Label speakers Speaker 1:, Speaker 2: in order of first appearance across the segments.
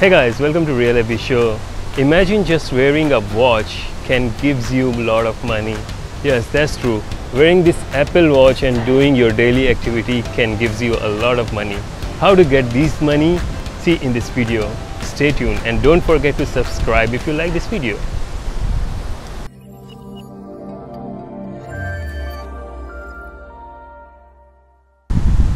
Speaker 1: Hey guys, welcome to Real Heavy Show. Imagine just wearing a watch can gives you a lot of money. Yes, that's true. Wearing this Apple Watch and doing your daily activity can gives you a lot of money. How to get this money? See in this video. Stay tuned and don't forget to subscribe if you like this video.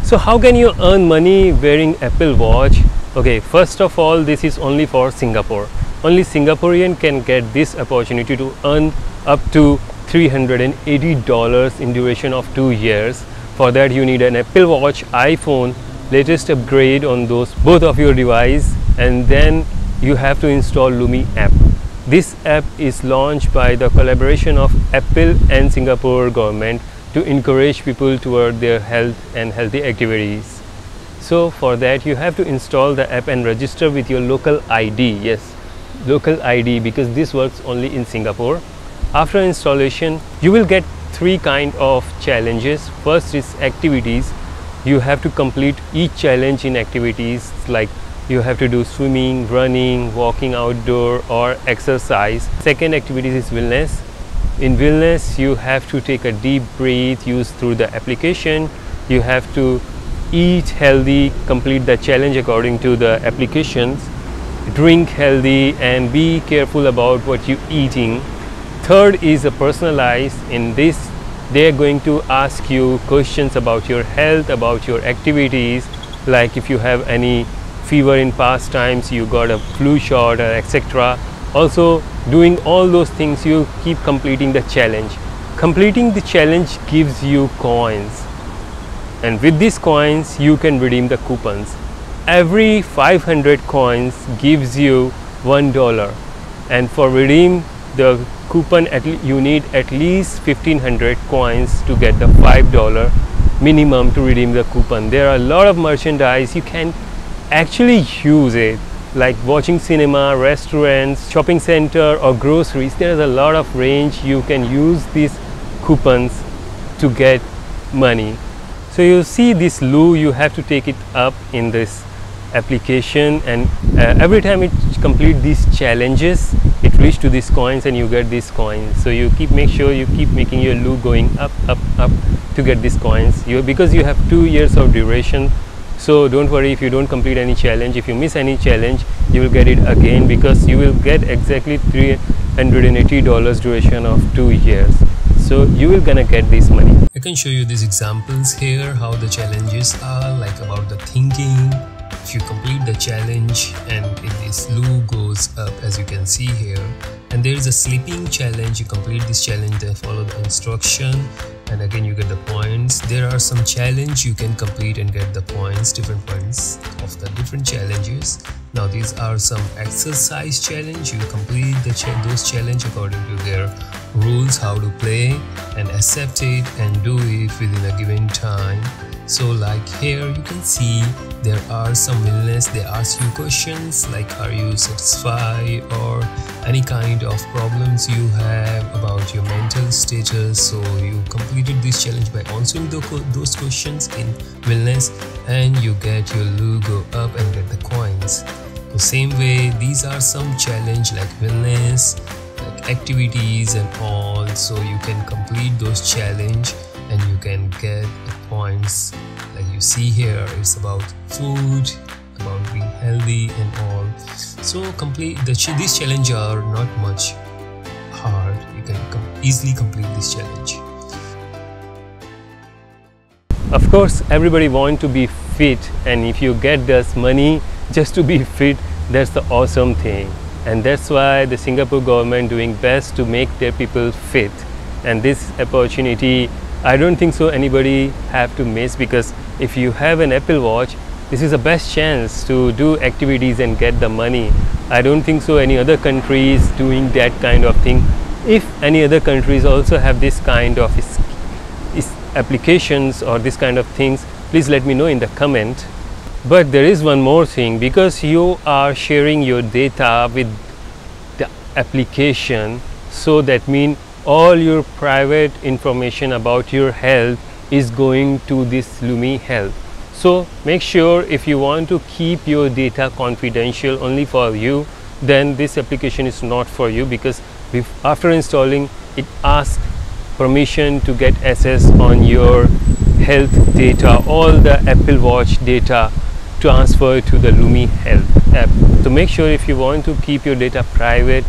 Speaker 1: So how can you earn money wearing Apple Watch? Okay, first of all, this is only for Singapore. Only Singaporean can get this opportunity to earn up to $380 in duration of 2 years. For that you need an Apple Watch, iPhone, latest upgrade on those both of your device, and then you have to install Lumi app. This app is launched by the collaboration of Apple and Singapore government to encourage people toward their health and healthy activities. So for that you have to install the app and register with your local ID. Yes, local ID, because this works only in Singapore. After installation you will get three kind of challenges. First is activities. You have to complete each challenge in activities, like you have to do swimming, running, walking outdoor or exercise. Second activity is wellness. In wellness you have to take a deep breath used through the application. You have to eat healthy, complete the challenge according to the applications, drink healthy and be careful about what you're eating. Third is a personalized. In this they are going to ask you questions about your health, about your activities, like if you have any fever in past times, you got a flu shot, etc. Also doing all those things, you keep completing the challenge. Completing the challenge gives you coins, and with these coins you can redeem the coupons. Every 500 coins gives you $1, and for redeem the coupon you need at least 1500 coins to get the $5 minimum to redeem the coupon. There are a lot of merchandise you can actually use it, like watching cinema, restaurants, shopping center or groceries. There is a lot of range. You can use these coupons to get money. So you see this loo, you have to take it up in this application, and every time it complete these challenges it reach to these coins and you get these coins. So you make sure you keep making your loo going up to get these coins, because you have 2 years of duration. So don't worry if you don't complete any challenge. If you miss any challenge you will get it again, because you will get exactly $380 duration of 2 years. So you will gonna get this money.
Speaker 2: I can show you these examples here, how the challenges are, like about the thinking. If you complete the challenge and if this loo goes up, as you can see here, and there is a sleeping challenge. You complete this challenge, then follow the instruction, and again you get the points. There are some challenge you can complete and get the points, different points of the different challenges. Now these are some exercise challenge. You complete those challenge according to their rules, how to play, and accept it and do it within a given time. So like here you can see there are some wellness. They ask you questions like, are you satisfied, or any kind of problems you have about your mental status. So you completed this challenge by answering those questions in wellness, and you get your loo go up and get the coins. The same way, these are some challenge like wellness, like activities and all. So you can complete those challenge and you can get the points. Like you see here, it's about food, about being healthy and all. So complete these challenges are not much hard. You can easily complete this challenge.
Speaker 1: Of course everybody want to be fit, and if you get this money just to be fit, that's the awesome thing. And that's why the Singapore government doing best to make their people fit. And this opportunity, I don't think so anybody have to miss, because if you have an Apple Watch, this is the best chance to do activities and get the money. I don't think so any other countries doing that kind of thing. If any other countries also have this kind of applications or this kind of things, please let me know in the comment. But there is one more thing, because you are sharing your data with the application, so that means all your private information about your health is going to this Lumi Health. So make sure, if you want to keep your data confidential only for you, then this application is not for you, because after installing it asks permission to get access on your health data, all the Apple Watch data transfer to the Lumi Health app. So make sure, if you want to keep your data private,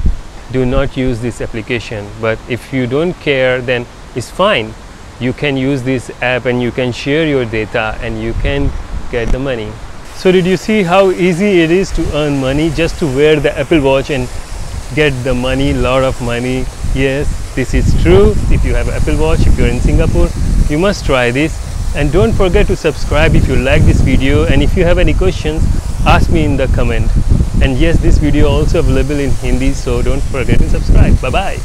Speaker 1: do not use this application. But if you don't care, then it's fine. You can use this app and you can share your data and you can get the money. So did you see how easy it is to earn money just to wear the Apple Watch and get the money, lot of money? Yes, this is true. If you have an Apple Watch, if you're in Singapore, you must try this. And don't forget to subscribe if you like this video, and if you have any questions, ask me in the comment. And yes, this video also available in Hindi, so don't forget to subscribe. Bye bye.